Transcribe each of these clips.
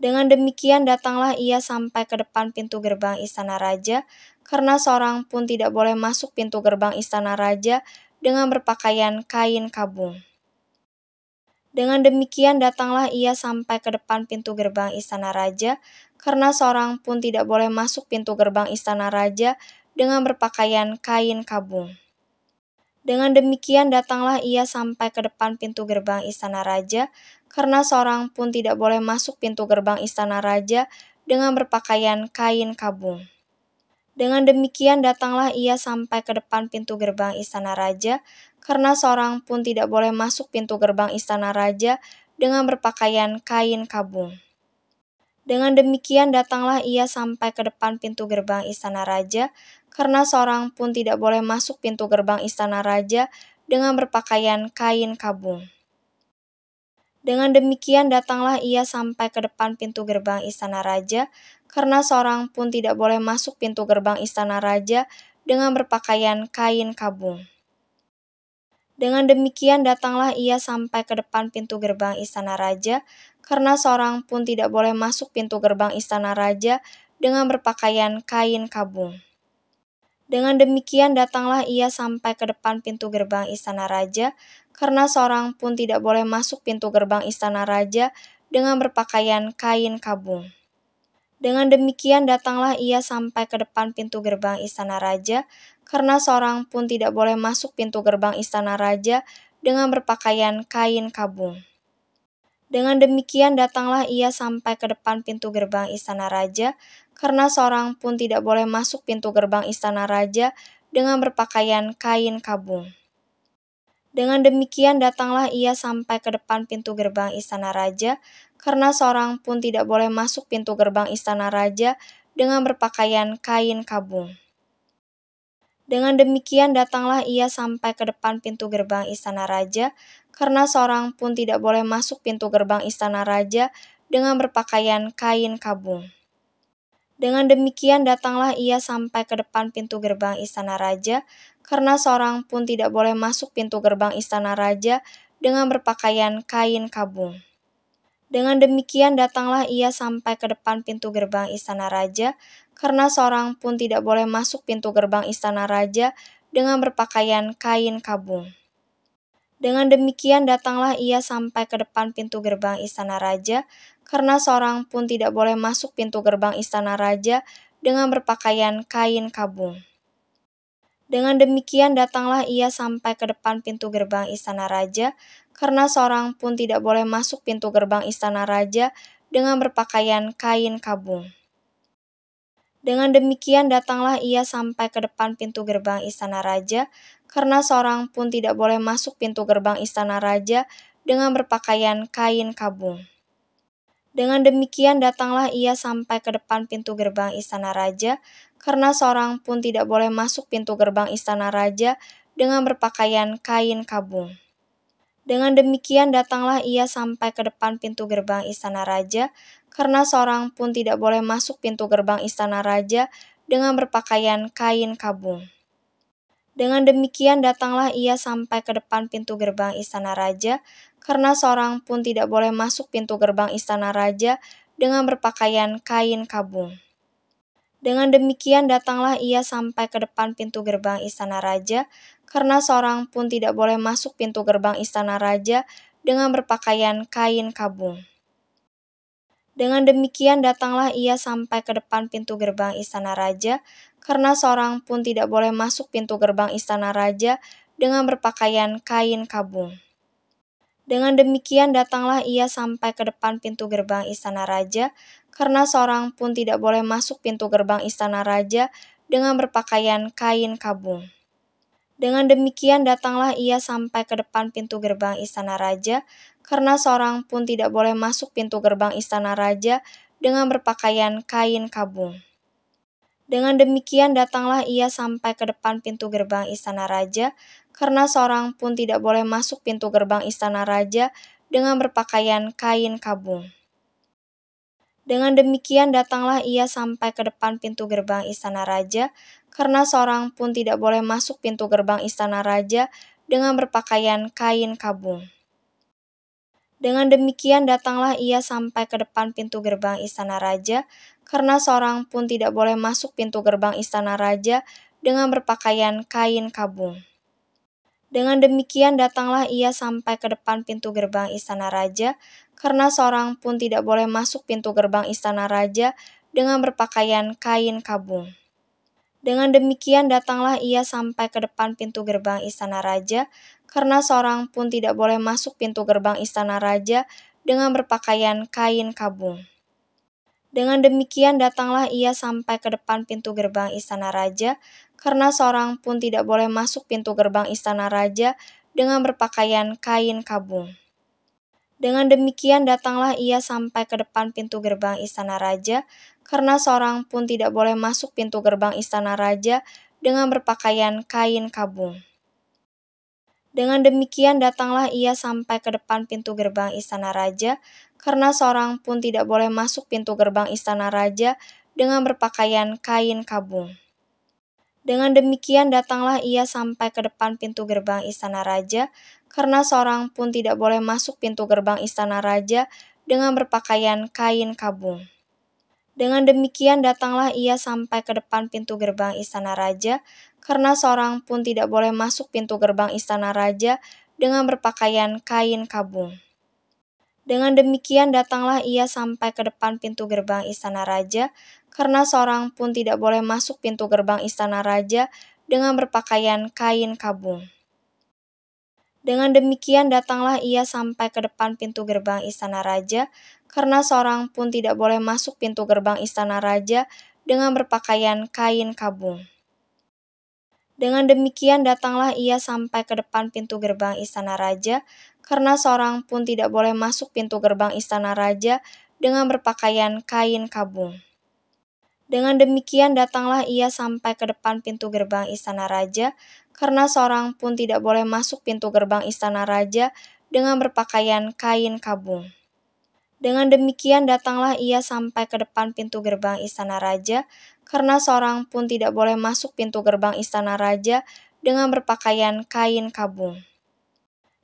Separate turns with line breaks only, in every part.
Dengan demikian datanglah ia sampai ke depan pintu gerbang istana raja, karena seorang pun tidak boleh masuk pintu gerbang istana raja dengan berpakaian kain kabung. Dengan demikian datanglah ia sampai ke depan pintu gerbang istana raja, karena seorang pun tidak boleh masuk pintu gerbang istana raja dengan berpakaian kain kabung. Dengan demikian datanglah ia sampai ke depan pintu gerbang istana raja, karena seorang pun tidak boleh masuk pintu gerbang istana raja dengan berpakaian kain kabung. Dengan demikian datanglah ia sampai ke depan pintu gerbang istana raja, karena seorang pun tidak boleh masuk pintu gerbang istana raja dengan berpakaian kain kabung. Dengan demikian datanglah ia sampai ke depan pintu gerbang istana raja, karena seorang pun tidak boleh masuk pintu gerbang istana raja dengan berpakaian kain kabung. Dengan demikian datanglah ia sampai ke depan pintu gerbang istana raja, karena seorang pun tidak boleh masuk pintu gerbang istana raja dengan berpakaian kain kabung. Dengan demikian datanglah ia sampai ke depan pintu gerbang istana raja, karena seorang pun tidak boleh masuk pintu gerbang istana raja dengan berpakaian kain kabung. Dengan demikian datanglah ia sampai ke depan pintu gerbang istana raja, karena seorang pun tidak boleh masuk pintu gerbang istana raja dengan berpakaian kain kabung. Dengan demikian datanglah ia sampai ke depan pintu gerbang istana raja, karena seorang pun tidak boleh masuk pintu gerbang istana raja dengan berpakaian kain kabung. Dengan demikian datanglah ia sampai ke depan pintu gerbang istana raja, karena seorang pun tidak boleh masuk pintu gerbang istana raja dengan berpakaian kain kabung. Dengan demikian datanglah ia sampai ke depan pintu gerbang istana raja, karena seorang pun tidak boleh masuk pintu gerbang istana raja dengan berpakaian kain kabung. Dengan demikian datanglah ia sampai ke depan pintu gerbang istana raja, karena seorang pun tidak boleh masuk pintu gerbang istana raja dengan berpakaian kain kabung. Dengan demikian datanglah ia sampai ke depan pintu gerbang istana raja, karena seorang pun tidak boleh masuk pintu gerbang istana raja dengan berpakaian kain kabung. Dengan demikian datanglah ia sampai ke depan pintu gerbang istana raja, karena seorang pun tidak boleh masuk pintu gerbang istana raja dengan berpakaian kain kabung. Dengan demikian datanglah ia sampai ke depan pintu gerbang istana raja, karena seorang pun tidak boleh masuk pintu gerbang istana raja dengan berpakaian kain kabung. Dengan demikian datanglah ia sampai ke depan pintu gerbang istana raja, karena seorang pun tidak boleh masuk pintu gerbang istana raja dengan berpakaian kain kabung. Dengan demikian datanglah ia sampai ke depan pintu gerbang istana raja, karena seorang pun tidak boleh masuk pintu gerbang istana raja dengan berpakaian kain kabung. Dengan demikian datanglah ia sampai ke depan pintu gerbang istana raja, karena seorang pun tidak boleh masuk pintu gerbang istana raja dengan berpakaian kain kabung. Dengan demikian datanglah ia sampai ke depan pintu gerbang istana raja, karena seorang pun tidak boleh masuk pintu gerbang istana raja dengan berpakaian kain kabung. Dengan demikian datanglah ia sampai ke depan pintu gerbang istana raja, karena seorang pun tidak boleh masuk pintu gerbang istana raja dengan berpakaian kain kabung. Dengan demikian datanglah ia sampai ke depan pintu gerbang istana raja, karena seorang pun tidak boleh masuk pintu gerbang istana raja dengan berpakaian kain kabung. Dengan demikian datanglah ia sampai ke depan pintu gerbang istana raja, karena seorang pun tidak boleh masuk pintu gerbang istana raja dengan berpakaian kain kabung. Dengan demikian datanglah ia sampai ke depan pintu gerbang istana raja, karena seorang pun tidak boleh masuk pintu gerbang istana raja dengan berpakaian kain kabung. Dengan demikian datanglah ia sampai ke depan pintu gerbang istana raja, karena seorang pun tidak boleh masuk pintu gerbang istana raja dengan berpakaian kain kabung. Dengan demikian datanglah ia sampai ke depan pintu gerbang istana raja, karena seorang pun tidak boleh masuk pintu gerbang istana raja dengan berpakaian kain kabung. Dengan demikian datanglah ia sampai ke depan pintu gerbang istana raja, karena seorang pun tidak boleh masuk pintu gerbang istana raja dengan berpakaian kain kabung. Dengan demikian datanglah ia sampai ke depan pintu gerbang istana raja, karena seorang pun tidak boleh masuk pintu gerbang istana raja dengan berpakaian kain kabung. Dengan demikian datanglah ia sampai ke depan pintu gerbang istana raja, karena seorang pun tidak boleh masuk pintu gerbang istana raja dengan berpakaian kain kabung. Dengan demikian datanglah ia sampai ke depan pintu gerbang istana raja, karena seorang pun tidak boleh masuk pintu gerbang istana raja dengan berpakaian kain kabung. Dengan demikian datanglah ia sampai ke depan pintu gerbang istana raja, karena seorang pun tidak boleh masuk pintu gerbang istana raja dengan berpakaian kain kabung. Dengan demikian datanglah ia sampai ke depan pintu gerbang istana raja, karena seorang pun tidak boleh masuk pintu gerbang istana raja dengan berpakaian kain kabung. Dengan demikian datanglah ia sampai ke depan pintu gerbang istana raja, karena seorang pun tidak boleh masuk pintu gerbang istana raja dengan berpakaian kain kabung. Dengan demikian datanglah ia sampai ke depan pintu gerbang istana raja, karena seorang pun tidak boleh masuk pintu gerbang istana raja dengan berpakaian kain kabung. Dengan demikian datanglah ia sampai ke depan pintu gerbang istana raja, karena seorang pun tidak boleh masuk pintu gerbang istana raja dengan berpakaian kain kabung. Dengan demikian datanglah ia sampai ke depan pintu gerbang istana raja, karena seorang pun tidak boleh masuk pintu gerbang istana raja dengan berpakaian kain kabung. Dengan demikian datanglah ia sampai ke depan pintu gerbang istana raja, karena seorang pun tidak boleh masuk pintu gerbang istana raja dengan berpakaian kain kabung. Dengan demikian datanglah ia sampai ke depan pintu gerbang istana raja, karena seorang pun tidak boleh masuk pintu gerbang istana raja dengan berpakaian kain kabung. Dengan demikian datanglah ia sampai ke depan pintu gerbang istana raja, karena seorang pun tidak boleh masuk pintu gerbang istana raja dengan berpakaian kain kabung. Dengan demikian datanglah ia sampai ke depan pintu gerbang istana raja, karena seorang pun tidak boleh masuk pintu gerbang istana raja dengan berpakaian kain kabung.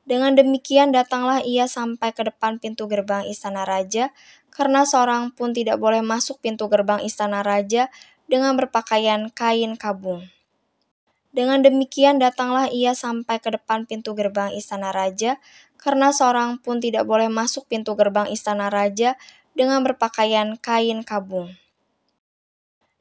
Dengan demikian datanglah ia sampai ke depan pintu gerbang istana raja, karena seorang pun tidak boleh masuk pintu gerbang istana raja dengan berpakaian kain kabung. Dengan demikian datanglah ia sampai ke depan pintu gerbang istana raja, karena seorang pun tidak boleh masuk pintu gerbang istana raja dengan berpakaian kain kabung.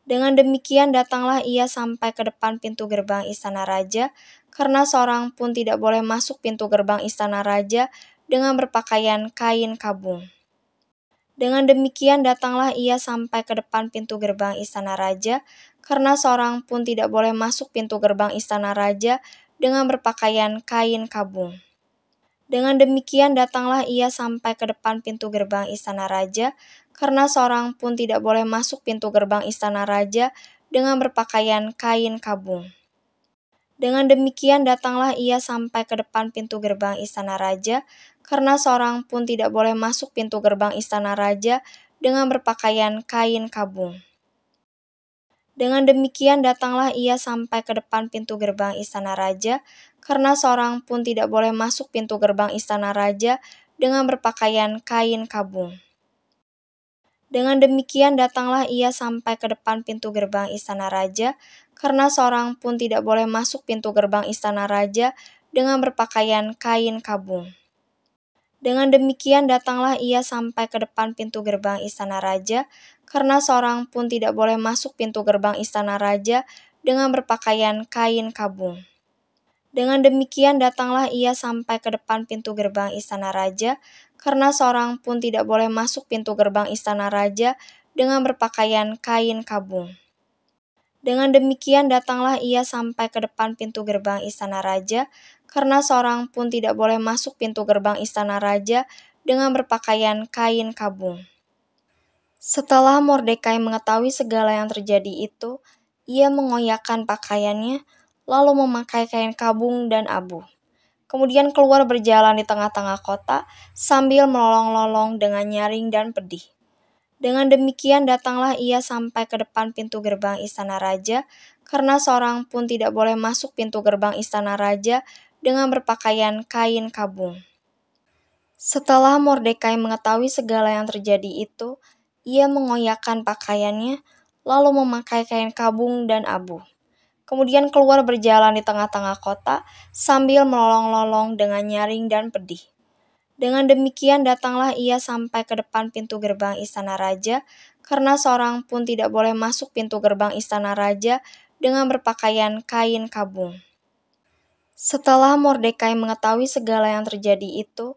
Dengan demikian datanglah ia sampai ke depan pintu gerbang istana raja, karena seorang pun tidak boleh masuk pintu gerbang istana raja dengan berpakaian kain kabung. Dengan demikian datanglah ia sampai ke depan pintu gerbang istana raja, karena seorang pun tidak boleh masuk pintu gerbang istana raja dengan berpakaian kain kabung. Dengan demikian datanglah ia sampai ke depan pintu gerbang istana raja, karena seorang pun tidak boleh masuk pintu gerbang istana raja dengan berpakaian kain kabung. Dengan demikian datanglah ia sampai ke depan pintu gerbang istana raja, karena seorang pun tidak boleh masuk pintu gerbang istana raja dengan berpakaian kain kabung. Dengan demikian datanglah ia sampai ke depan pintu gerbang istana raja, karena seorang pun tidak boleh masuk pintu gerbang istana raja dengan berpakaian kain kabung. Dengan demikian datanglah ia sampai ke depan pintu gerbang istana raja, karena seorang pun tidak boleh masuk pintu gerbang istana raja dengan berpakaian kain kabung. Dengan demikian datanglah ia sampai ke depan pintu gerbang istana raja, karena seorang pun tidak boleh masuk pintu gerbang istana raja dengan berpakaian kain kabung. Dengan demikian datanglah ia sampai ke depan pintu gerbang istana raja, karena seorang pun tidak boleh masuk pintu gerbang istana raja dengan berpakaian kain kabung. Dengan demikian datanglah ia sampai ke depan pintu gerbang istana raja, karena seorang pun tidak boleh masuk pintu gerbang istana raja dengan berpakaian kain kabung. Setelah Mordekai mengetahui segala yang terjadi itu, ia mengoyakkan pakaiannya, lalu memakai kain kabung dan abu. Kemudian keluar berjalan di tengah-tengah kota sambil melolong-lolong dengan nyaring dan pedih. Dengan demikian datanglah ia sampai ke depan pintu gerbang istana raja, karena seorang pun tidak boleh masuk pintu gerbang istana raja dengan berpakaian kain kabung. Setelah Mordekai mengetahui segala yang terjadi itu, ia mengoyakkan pakaiannya, lalu memakai kain kabung dan abu. Kemudian keluar berjalan di tengah-tengah kota sambil melolong-lolong dengan nyaring dan pedih. Dengan demikian datanglah ia sampai ke depan pintu gerbang istana raja, karena seorang pun tidak boleh masuk pintu gerbang istana raja dengan berpakaian kain kabung. Setelah Mordekai mengetahui segala yang terjadi itu,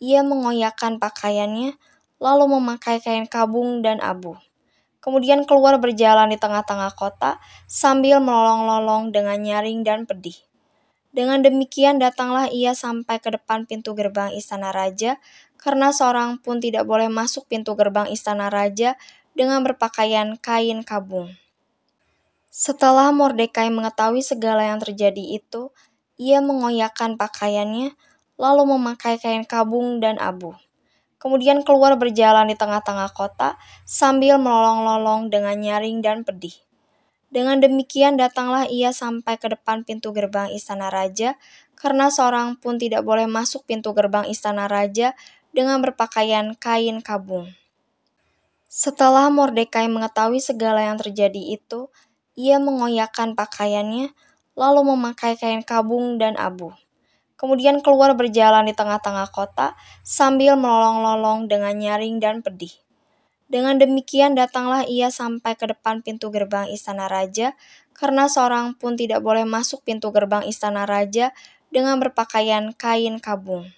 ia mengoyakkan pakaiannya, lalu memakai kain kabung dan abu. Kemudian keluar berjalan di tengah-tengah kota sambil melolong-lolong dengan nyaring dan pedih. Dengan demikian datanglah ia sampai ke depan pintu gerbang istana raja, karena seorang pun tidak boleh masuk pintu gerbang istana raja dengan berpakaian kain kabung. Setelah Mordekai mengetahui segala yang terjadi itu, ia mengoyakkan pakaiannya, lalu memakai kain kabung dan abu. Kemudian keluar berjalan di tengah-tengah kota sambil melolong-lolong dengan nyaring dan pedih. Dengan demikian datanglah ia sampai ke depan pintu gerbang istana raja, karena seorang pun tidak boleh masuk pintu gerbang istana raja dengan berpakaian kain kabung. Setelah Mordekai mengetahui segala yang terjadi itu, ia mengoyakkan pakaiannya, lalu memakai kain kabung dan abu. Kemudian keluar berjalan di tengah-tengah kota sambil melolong-lolong dengan nyaring dan pedih. Dengan demikian datanglah ia sampai ke depan pintu gerbang istana raja, karena seorang pun tidak boleh masuk pintu gerbang istana raja dengan berpakaian kain kabung.